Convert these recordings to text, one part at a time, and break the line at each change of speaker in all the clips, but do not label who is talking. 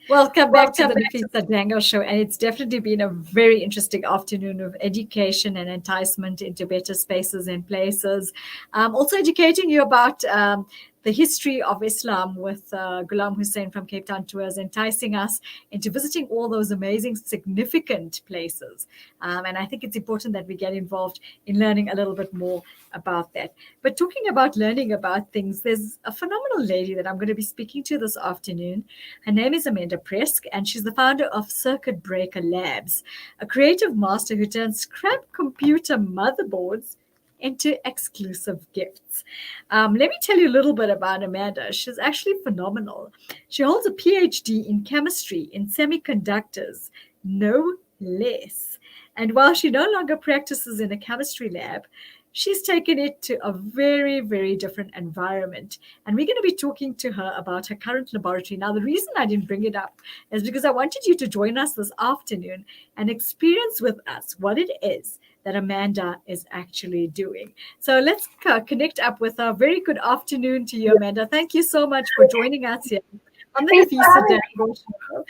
Welcome back to the Nafeesa Dangor Show. And it's definitely been a very interesting afternoon of education and enticement into better spaces and places. Also educating you about the history of Islam with Ghulam Hussein from Cape Town Tours, enticing us into visiting all those amazing, significant places. And I think it's important that we get involved in learning a little bit more about that. But talking about learning about things, there's a phenomenal lady that I'm going to be speaking to this afternoon. Her name is Amanda Preske, and she's the founder of Circuit Breaker Labs, a creative master who turns scrap computer motherboards into exclusive gifts. Let me tell you a little bit about Amanda. She's actually phenomenal. She holds a PhD in chemistry in semiconductors, no less. And while she no longer practices in a chemistry lab, she's taken it to a very, very different environment. And we're going to be talking to her about her current laboratory. Now, the reason I didn't bring it up is because I wanted you to join us this afternoon and experience with us what it is that Amanda is actually doing. So let's connect up with her. Very good afternoon to you, Amanda. Thank you so much for joining us here on the Nafeesa Dangor Show.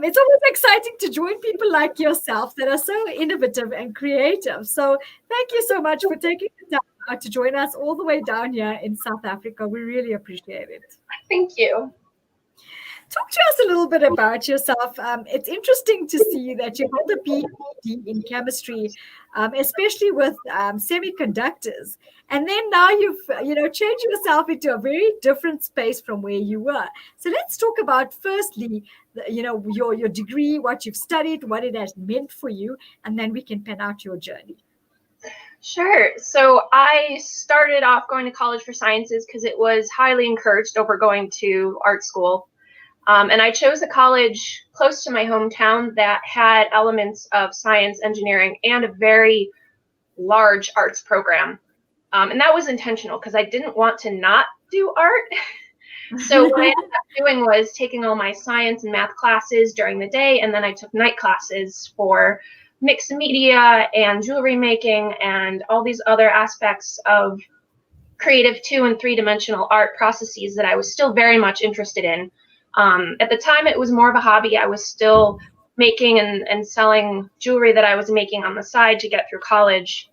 It's always exciting to join people like yourself that are so innovative and creative. So thank you so much for taking the time out to join us all the way down here in South Africa. We really appreciate it.
Thank you.
Talk to us a little bit about yourself. It's interesting to see that you hold a PhD in chemistry, especially with semiconductors. And then now you've changed yourself into a very different space from where you were. So let's talk about firstly, your degree, what you've studied, what it has meant for you, and then we can pen out your journey.
Sure. So I started off going to college for sciences because it was highly encouraged over going to art school. And I chose a college close to my hometown that had elements of science, engineering, and a very large arts program. And that was intentional because I didn't want to not do art. So what I ended up doing was taking all my science and math classes during the day, and then I took night classes for mixed media and jewelry making and all these other aspects of creative 2- and 3-dimensional art processes that I was still very much interested in. At the time, it was more of a hobby. I was still making and selling jewelry that I was making on the side to get through college.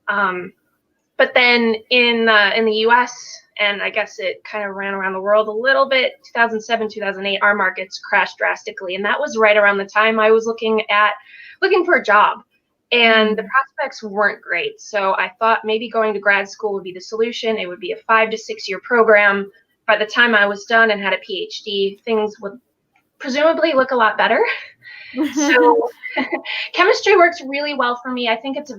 But then in the U.S., and I guess it kind of ran around the world a little bit, 2007, 2008, our markets crashed drastically. And that was right around the time I was looking for a job. And the prospects weren't great. So I thought maybe going to grad school would be the solution. It would be a 5 to 6 year program. By the time I was done and had a PhD, things would presumably look a lot better. So chemistry works really well for me. I think it's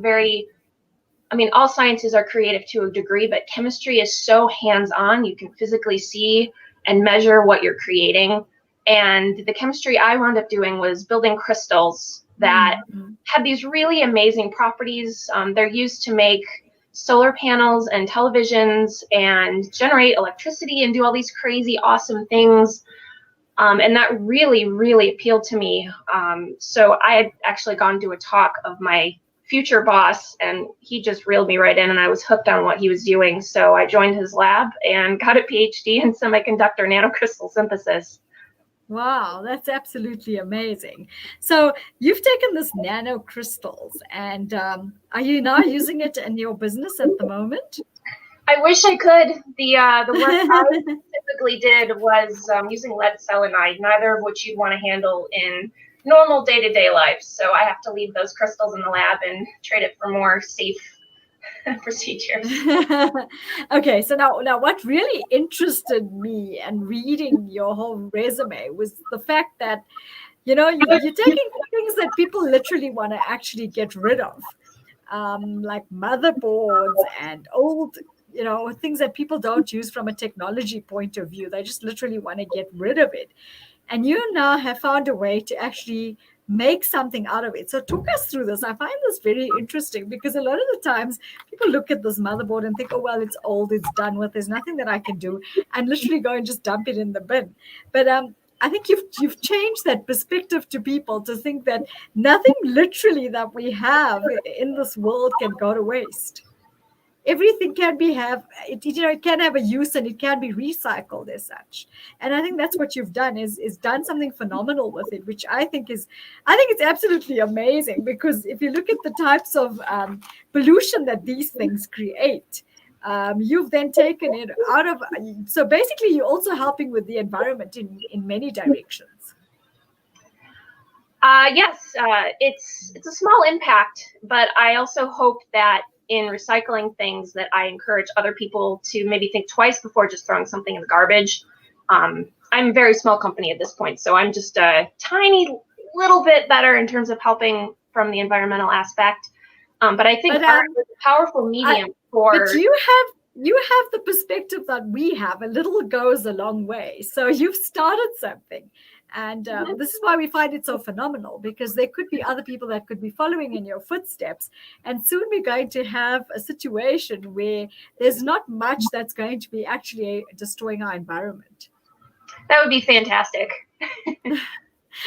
all sciences are creative to a degree, but chemistry is so hands-on. You can physically see and measure what you're creating. And the chemistry I wound up doing was building crystals that had these really amazing properties. They're used to make solar panels and televisions and generate electricity and do all these crazy, awesome things. And that really, really appealed to me. So I had actually gone to a talk of my future boss, and he just reeled me right in, and I was hooked on what he was doing. So I joined his lab and got a PhD in semiconductor nanocrystal synthesis.
Wow, that's absolutely amazing. So you've taken this nanocrystals, and are you now using it in your business at the moment?
I wish I could. The work I typically did was using lead selenide, neither of which you'd want to handle in normal day-to-day life. So I have to leave those crystals in the lab and trade it for more safe procedures.
Okay, so now what really interested me and reading your whole resume was the fact that you're taking things that people literally want to actually get rid of, like motherboards and old things that people don't use from a technology point of view. They just literally want to get rid of it. And you now have found a way to actually make something out of it. So talk us through this. I find this very interesting because a lot of the times people look at this motherboard and think, oh, well, it's old, it's done with, there's nothing that I can do, and literally go and just dump it in the bin. But I think you've changed that perspective to people to think that nothing literally that we have in this world can go to waste. everything can be have it, it can have a use and it can be recycled as such. And I think that's what you've done is done something phenomenal with it, which I think it's absolutely amazing, because if you look at the types of pollution that these things create, you've then taken it out of, so basically you're also helping with the environment in many directions.
Yes, it's a small impact, but I also hope that in recycling things that I encourage other people to maybe think twice before just throwing something in the garbage. I'm a very small company at this point, so I'm just a tiny little bit better in terms of helping from the environmental aspect. But I think art is a powerful medium for.
But you have the perspective that we have. A little goes a long way. So you've started something. And this is why we find it so phenomenal, because there could be other people that could be following in your footsteps. And soon we're going to have a situation where there's not much that's going to be actually destroying our environment.
That would be fantastic.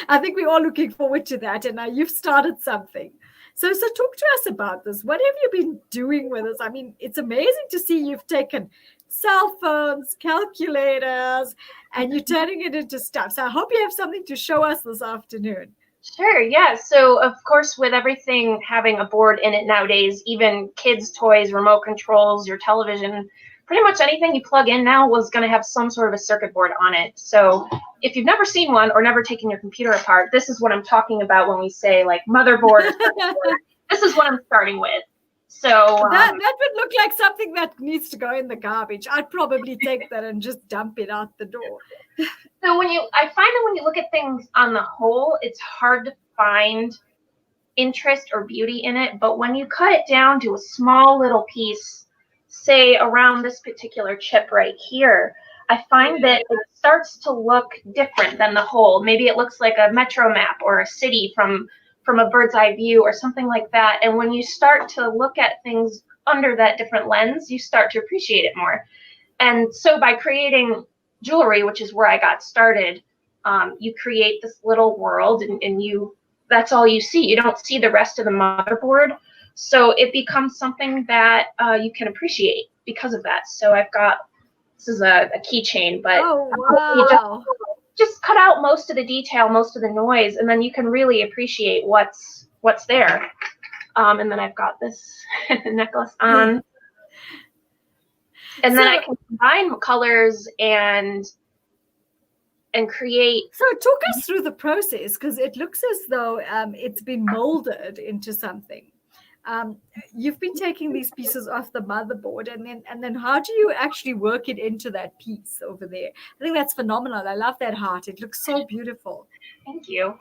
I think we're all looking forward to that. And now you've started something. So talk to us about this. What have you been doing with this? I mean, it's amazing to see you've taken cell phones, calculators, and you're turning it into stuff. So I hope you have something to show us this afternoon.
Sure, yeah. So, of course, with everything having a board in it nowadays, even kids' toys, remote controls, your television, pretty much anything you plug in now was going to have some sort of a circuit board on it. So if you've never seen one or never taken your computer apart, this is what I'm talking about when we say like motherboard. This is what I'm starting with. So
that would look like something that needs to go in the garbage. I'd probably take that and just dump it out the door.
So I find that when you look at things on the whole, it's hard to find interest or beauty in it. But when you cut it down to a small little piece, say around this particular chip right here, I find that it starts to look different than the whole. Maybe it looks like a metro map or a city from a bird's eye view or something like that. And when you start to look at things under that different lens, you start to appreciate it more. And so by creating jewelry, which is where I got started, you create this little world and that's all you see. You don't see the rest of the motherboard. So it becomes something that you can appreciate because of that. So I've got, this is a keychain, but
wow.
just cut out most of the detail, most of the noise, and then you can really appreciate what's there. And then I've got this necklace on. And then I can combine colors and create.
So talk us through the process, because it looks as though it's been molded into something. You've been taking these pieces off the motherboard, and then how do you actually work it into that piece over there? I think that's phenomenal. I love that heart. It looks so beautiful.
Thank you.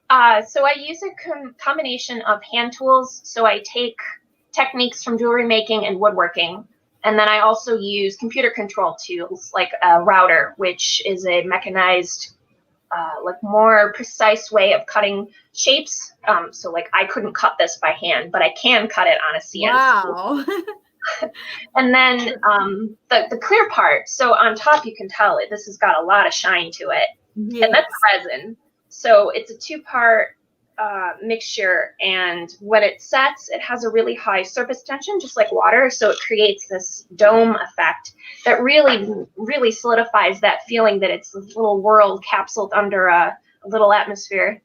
So I use a combination of hand tools. So I take techniques from jewelry making and woodworking. And then I also use computer control tools like a router, which is a mechanized, like more precise way of cutting shapes. So like I couldn't cut this by hand, but I can cut it on a CNC.
Wow.
And then the clear part. So on top, you can tell this has got a lot of shine to it. Yes. And that's resin. So it's a two-part mixture, and when it sets, it has a really high surface tension, just like water. So it creates this dome effect that really solidifies that feeling that it's this little world capsuled under a little atmosphere.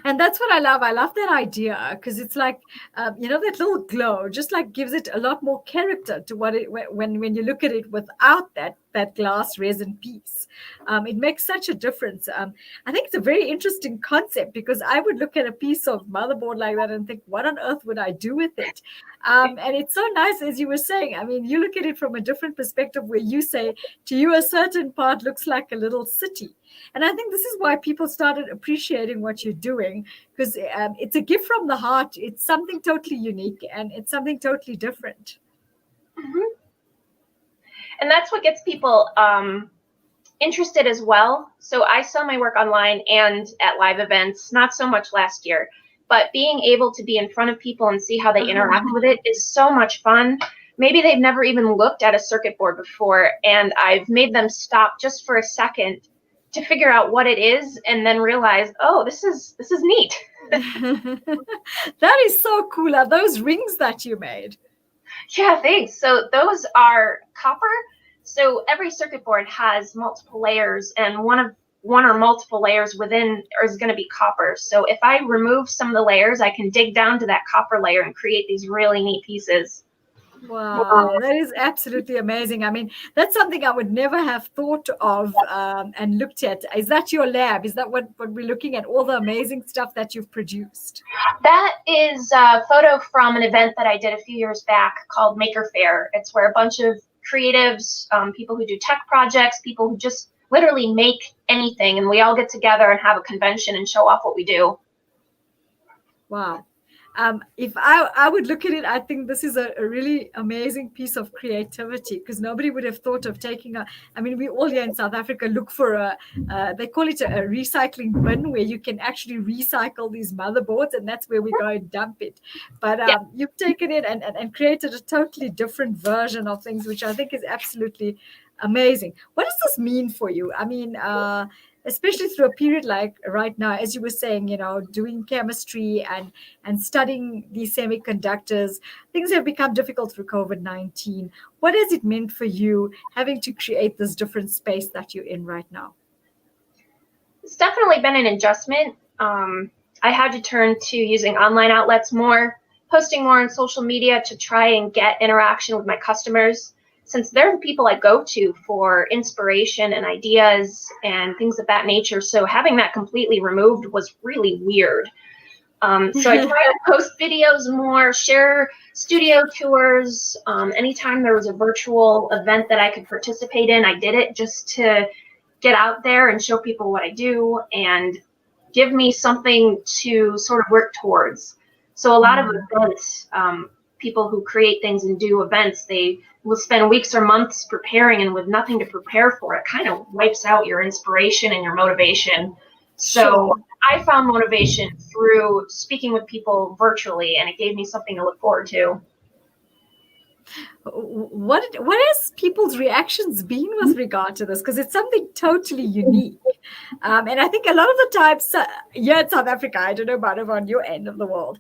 And that's what I love. I love that idea, because it's like, that little glow just like gives it a lot more character to what it, when you look at it without that glass resin piece. It makes such a difference. I think it's a very interesting concept, because I would look at a piece of motherboard like that and think, what on earth would I do with it? And it's so nice, as you were saying. I mean, you look at it from a different perspective, where you say to you a certain part looks like a little city. And I think this is why people started appreciating what you're doing, because it's a gift from the heart. It's something totally unique, and it's something totally different.
Mm-hmm. And that's what gets people interested as well. So I sell my work online and at live events, not so much last year, but being able to be in front of people and see how they interact with it is so much fun. Maybe they've never even looked at a circuit board before, and I've made them stop just for a second to figure out what it is, and then realize, oh, this is neat.
That is so cool. Are those rings that you made?
Yeah, thanks. So those are copper. So every circuit board has multiple layers, and one or multiple layers within is going to be copper. So if I remove some of the layers, I can dig down to that copper layer and create these really neat pieces.
Wow, that is absolutely amazing. I mean, that's something I would never have thought of and looked at. Is that your lab? Is that what we're looking at? All the amazing stuff that you've produced?
That is a photo from an event that I did a few years back called Maker Faire. It's where a bunch of creatives, people who do tech projects, people who just literally make anything, and we all get together and have a convention and show off what we do.
Wow. If I would look at it, I think this is a really amazing piece of creativity, because nobody would have thought of taking I mean, we all here in South Africa look for they call it a recycling bin where you can actually recycle these motherboards, and that's where we go and dump it. But you've taken it and created a totally different version of things, which I think is absolutely amazing. What does this mean for you? I mean, especially through a period like right now, as you were saying, doing chemistry and studying these semiconductors, things have become difficult through COVID-19. What has it meant for you having to create this different space that you're in right now?
It's definitely been an adjustment. I had to turn to using online outlets more, posting more on social media to try and get interaction with my customers, since they're the people I go to for inspiration and ideas and things of that nature. So having that completely removed was really weird. So I try to post videos more, share studio tours. Anytime there was a virtual event that I could participate in, I did it just to get out there and show people what I do and give me something to sort of work towards. So a lot of events, people who create things and do events, they will spend weeks or months preparing, and with nothing to prepare for, it kind of wipes out your inspiration and your motivation. So I found motivation through speaking with people virtually, and it gave me something to look forward to.
What has people's reactions been with regard to this? Because it's something totally unique. And I think a lot of the times here in South Africa, I don't know about over on your end of the world,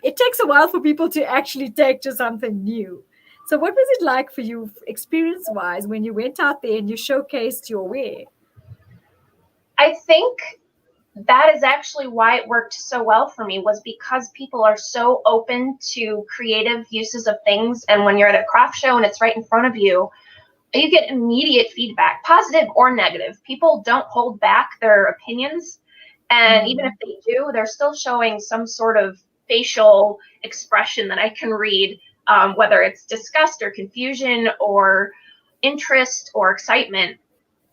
it takes a while for people to actually take to something new. So what was it like for you experience-wise when you went out there and you showcased your way?
I think that is actually why it worked so well for me, was because people are so open to creative uses of things. And when you're at a craft show and it's right in front of you, you get immediate feedback, positive or negative. People don't hold back their opinions. And even if they do, they're still showing some sort of facial expression that I can read, whether it's disgust or confusion or interest or excitement.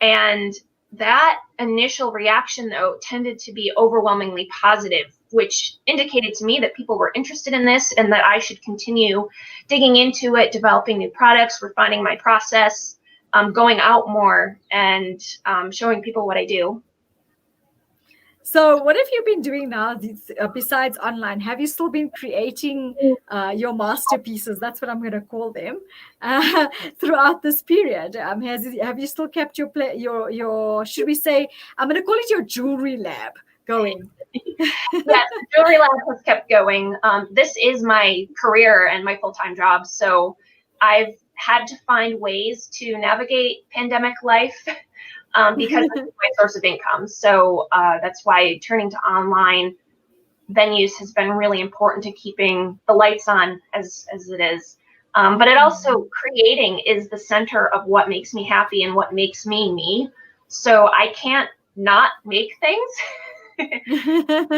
And that initial reaction, though, tended to be overwhelmingly positive, which indicated to me that people were interested in this and that I should continue digging into it, developing new products, refining my process, going out more, and showing people what I do.
So what have you been doing now besides online? Have you still been creating your masterpieces? That's what I'm going to call them throughout this period. Have you still kept your should we say, I'm going to call it your jewelry lab going?
Yes, the jewelry lab has kept going. This is my career and my full-time job. So I've had to find ways to navigate pandemic life because it's my source of income. So that's why turning to online venues has been really important to keeping the lights on as it is. But it also, creating is the center of what makes me happy and what makes me me. So I can't not make things.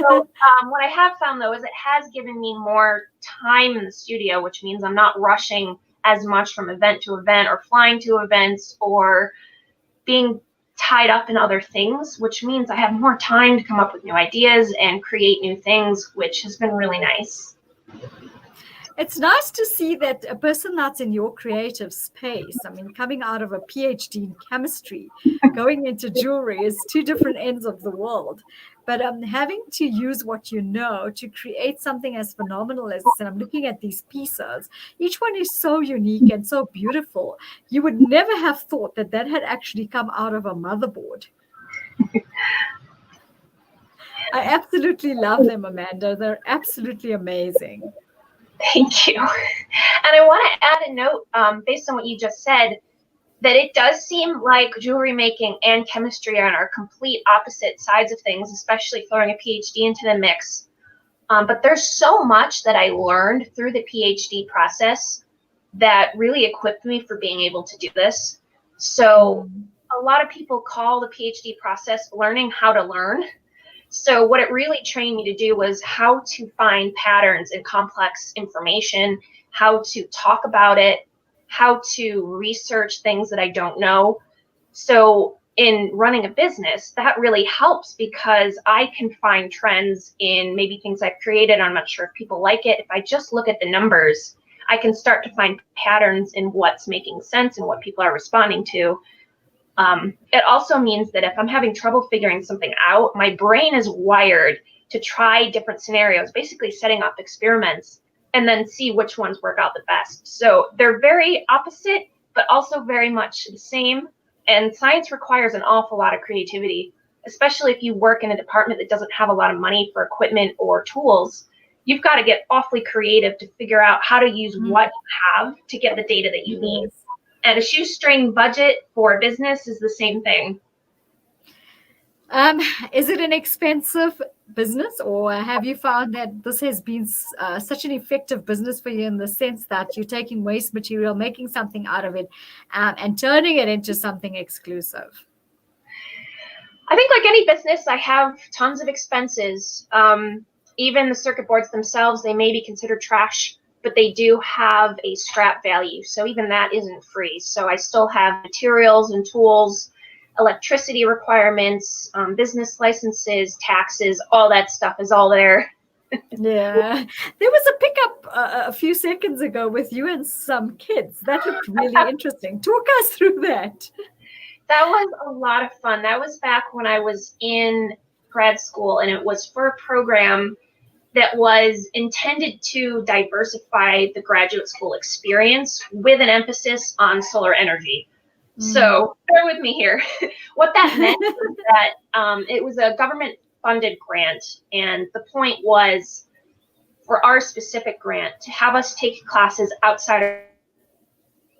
So what I have found, though, is it has given me more time in the studio, which means I'm not rushing as much from event to event or flying to events or being tied up in other things, which means I have more time to come up with new ideas and create new things, which has been really nice.
It's nice to see that a person that's in your creative space, I mean, coming out of a PhD in chemistry, going into jewelry is two different ends of the world. But having to use what you know to create something as phenomenal as this, and I'm looking at these pieces, each one is so unique and so beautiful. You would never have thought that had actually come out of a motherboard. I absolutely love them, Amanda. They're absolutely amazing.
Thank you. And I want to add a note based on what you just said, that it does seem like jewelry making and chemistry are on our complete opposite sides of things, especially throwing a PhD into the mix. But there's so much that I learned through the PhD process that really equipped me for being able to do this. So a lot of people call the PhD process learning how to learn. So what it really trained me to do was how to find patterns in complex information, how to talk about it, how to research things that I don't know. So in running a business, that really helps because I can find trends in maybe things I've created. I'm not sure if people like it. If I just look at the numbers, I can start to find patterns in what's making sense and what people are responding to. It also means that if I'm having trouble figuring something out, my brain is wired to try different scenarios, basically setting up experiments and then see which ones work out the best. So they're very opposite, but also very much the same. And science requires an awful lot of creativity, especially if you work in a department that doesn't have a lot of money for equipment or tools. You've got to get awfully creative to figure out how to use what you have to get the data that you need. And a shoestring budget for a business is the same thing.
Is it an expensive business, or have you found that this has been such an effective business for you in the sense that you're taking waste material, making something out of it, and turning it into something exclusive?
I think like any business, I have tons of expenses. Even the circuit boards themselves, they may be considered trash, but they do have a scrap value. So even that isn't free. So I still have materials and tools, electricity requirements, business licenses, taxes, all that stuff is all there.
Yeah. There was a pickup a few seconds ago with you and some kids. That looked really interesting. Talk us through that.
That was a lot of fun. That was back when I was in grad school, and it was for a program that was intended to diversify the graduate school experience with an emphasis on solar energy. So bear with me here. What that meant was that it was a government-funded grant, and the point was for our specific grant to have us take classes outside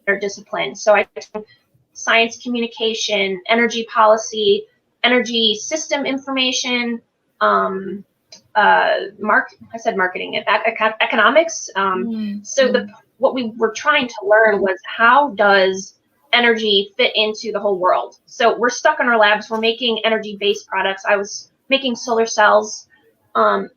our discipline. So I took science communication, energy policy, energy system information, marketing, economics. So what we were trying to learn was how does energy fit into the whole world. So we're stuck in our labs. We're making energy-based products. I was making solar cells, but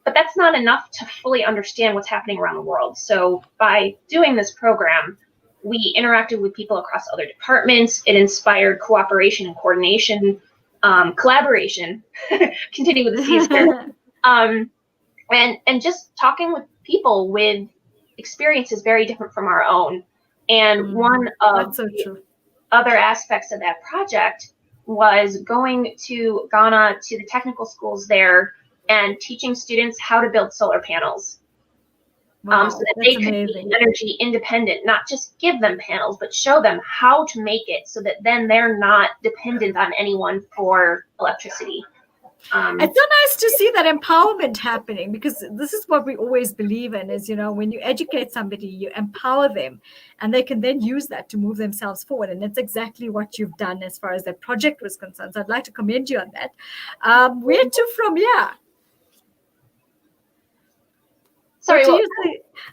that's not enough to fully understand what's happening around the world. So by doing this program, we interacted with people across other departments. It inspired cooperation and coordination, collaboration, continue with the C's here, and just talking with people with experiences very different from our own. And one of the other aspects of that project was going to Ghana to the technical schools there and teaching students how to build solar panels.
Wow,
so that they could be energy independent, not just give them panels, but show them how to make it so that then they're not dependent on anyone for electricity.
It's so nice to see that empowerment happening, because this is what we always believe in is, when you educate somebody, you empower them and they can then use that to move themselves forward. And that's exactly what you've done as far as that project was concerned. So I'd like to commend you on that. Where to from here?
Sorry,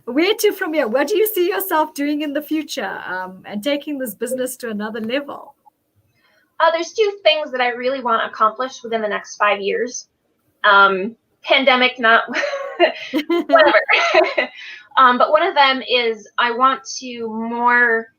where to from here? What do you see yourself doing in the future and taking this business to another level?
There's two things that I really want to accomplish within the next 5 years. Pandemic, not whatever. But one of them is I want to more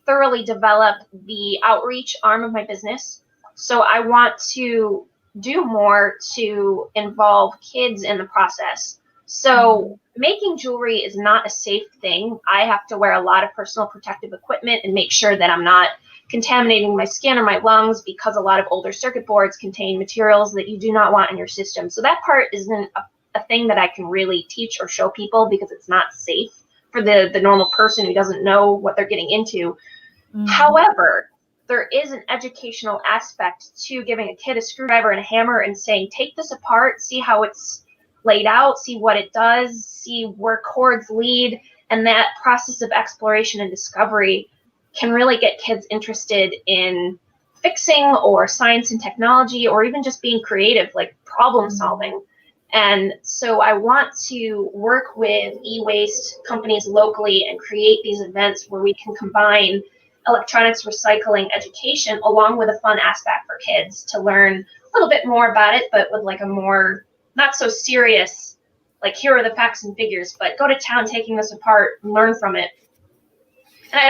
thoroughly develop the outreach arm of my business. So I want to do more to involve kids in the process. So making jewelry is not a safe thing. I have to wear a lot of personal protective equipment and make sure that I'm not contaminating my skin or my lungs, because a lot of older circuit boards contain materials that you do not want in your system. So that part isn't a thing that I can really teach or show people, because it's not safe for the normal person who doesn't know what they're getting into. However, there is an educational aspect to giving a kid a screwdriver and a hammer and saying, take this apart, see how it's laid out, see what it does, see where chords lead, and that process of exploration and discovery can really get kids interested in fixing or science and technology, or even just being creative, like problem solving. And so I want to work with e-waste companies locally and create these events where we can combine electronics recycling education along with a fun aspect for kids to learn a little bit more about it, but with like a more not so serious, like here are the facts and figures, but go to town taking this apart and learn from it. And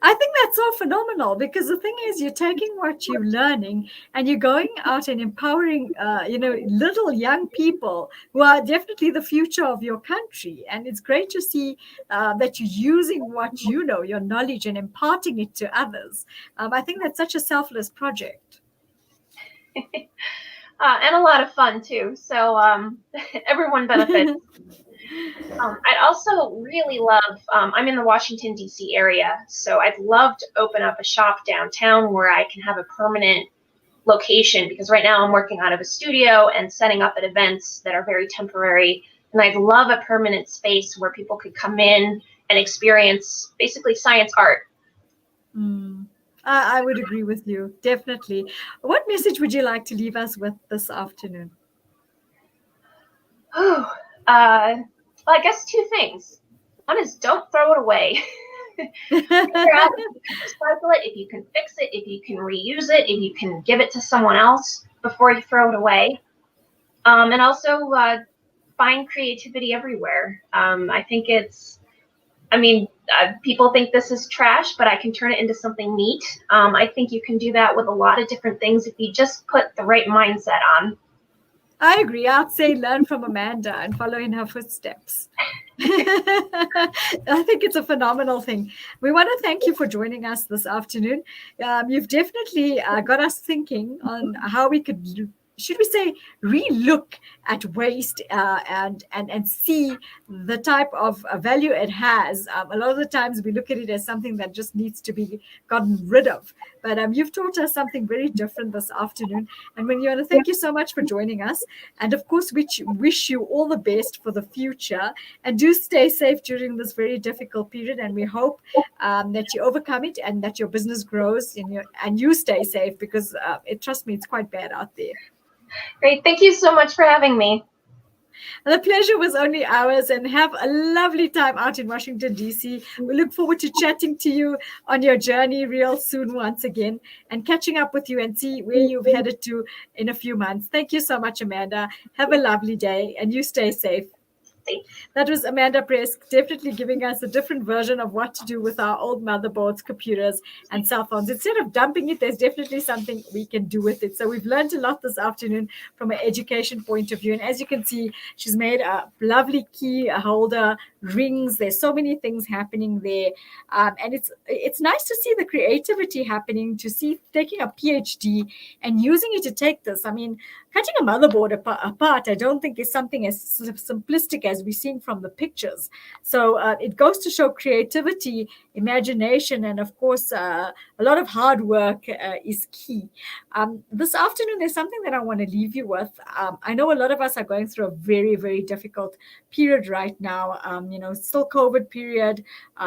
I think that's so phenomenal, because the thing is, you're taking what you're learning and you're going out and empowering, little young people who are definitely the future of your country. And it's great to see that you're using what you know, your knowledge, and imparting it to others. I think that's such a selfless project.
And a lot of fun too. So everyone benefits. I'd also really love, I'm in the Washington, D.C. area, so I'd love to open up a shop downtown where I can have a permanent location, because right now I'm working out of a studio and setting up at events that are very temporary. And I'd love a permanent space where people could come in and experience basically science art.
I would agree with you, definitely. What message would you like to leave us with this afternoon?
Well, I guess two things. One is don't throw it away. Figure out if you can recycle it, if you can fix it, if you can reuse it, if you can give it to someone else before you throw it away. And also find creativity everywhere. I think people think this is trash, but I can turn it into something neat. I think you can do that with a lot of different things if you just put the right mindset on.
I agree. I'd say learn from Amanda and follow in her footsteps. I think it's a phenomenal thing. We want to thank you for joining us this afternoon. You've definitely got us thinking on how we could, should we say, re-look at waste and see the type of value it has. A lot of the times we look at it as something that just needs to be gotten rid of. But you've taught us something very different this afternoon. And we want to thank you so much for joining us. And of course, we wish you all the best for the future. And do stay safe during this very difficult period. And we hope that you overcome it and that your business grows and you stay safe, because trust me, it's quite bad out there.
Great. Thank you so much for having me.
The pleasure was only ours, and have a lovely time out in Washington, D.C. We look forward to chatting to you on your journey real soon once again, and catching up with you and see where you've headed to in a few months. Thank you so much, Amanda. Have a lovely day, and you stay safe. That was Amanda Preske, definitely giving us a different version of what to do with our old motherboards, computers, and cell phones. Instead of dumping it, there's definitely something we can do with it. So we've learned a lot this afternoon from an education point of view. And as you can see, she's made a lovely key holder, rings. There's so many things happening there. And it's nice to see the creativity happening, to see taking a PhD and using it to take this. I mean, cutting a motherboard apart, I don't think is something as simplistic as we're seeing from the pictures. So it goes to show creativity, imagination, and of course, a lot of hard work is key. This afternoon, there's something that I want to leave you with. I know a lot of us are going through a very, very difficult period right now. Still COVID period.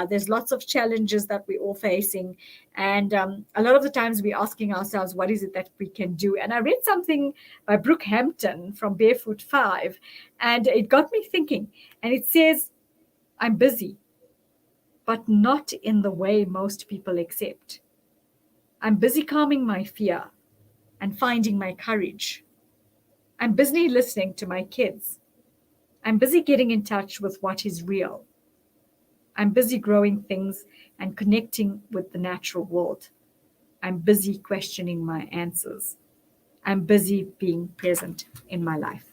There's lots of challenges that we're all facing. And a lot of the times we're asking ourselves, what is it that we can do? And I read something by Brooke Hampton from Barefoot 5, and it got me thinking. And it says, I'm busy, but not in the way most people accept. I'm busy calming my fear and finding my courage. I'm busy listening to my kids. I'm busy getting in touch with what is real. I'm busy growing things and connecting with the natural world. I'm busy questioning my answers. I'm busy being present in my life.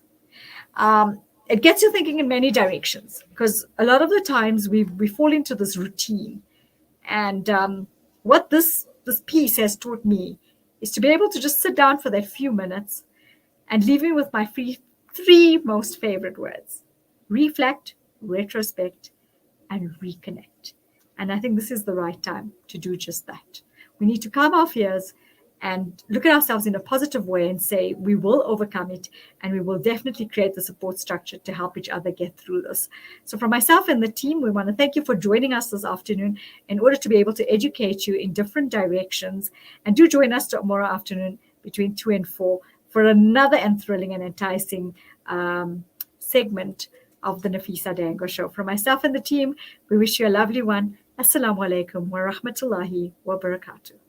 It gets you thinking in many directions, because a lot of the times we fall into this routine. And what this piece has taught me is to be able to just sit down for that few minutes and leave me with my three most favorite words: reflect, retrospect, and reconnect. And I think this is the right time to do just that. We need to calm our fears and look at ourselves in a positive way and say, we will overcome it and we will definitely create the support structure to help each other get through this. So from myself and the team, we want to thank you for joining us this afternoon in order to be able to educate you in different directions. And do join us tomorrow afternoon between 2 and 4 for another and thrilling and enticing segment of the Nafeesa Dangor Show. From myself and the team, we wish you a lovely one. Assalamu alaikum wa rahmatullahi wa barakatuh.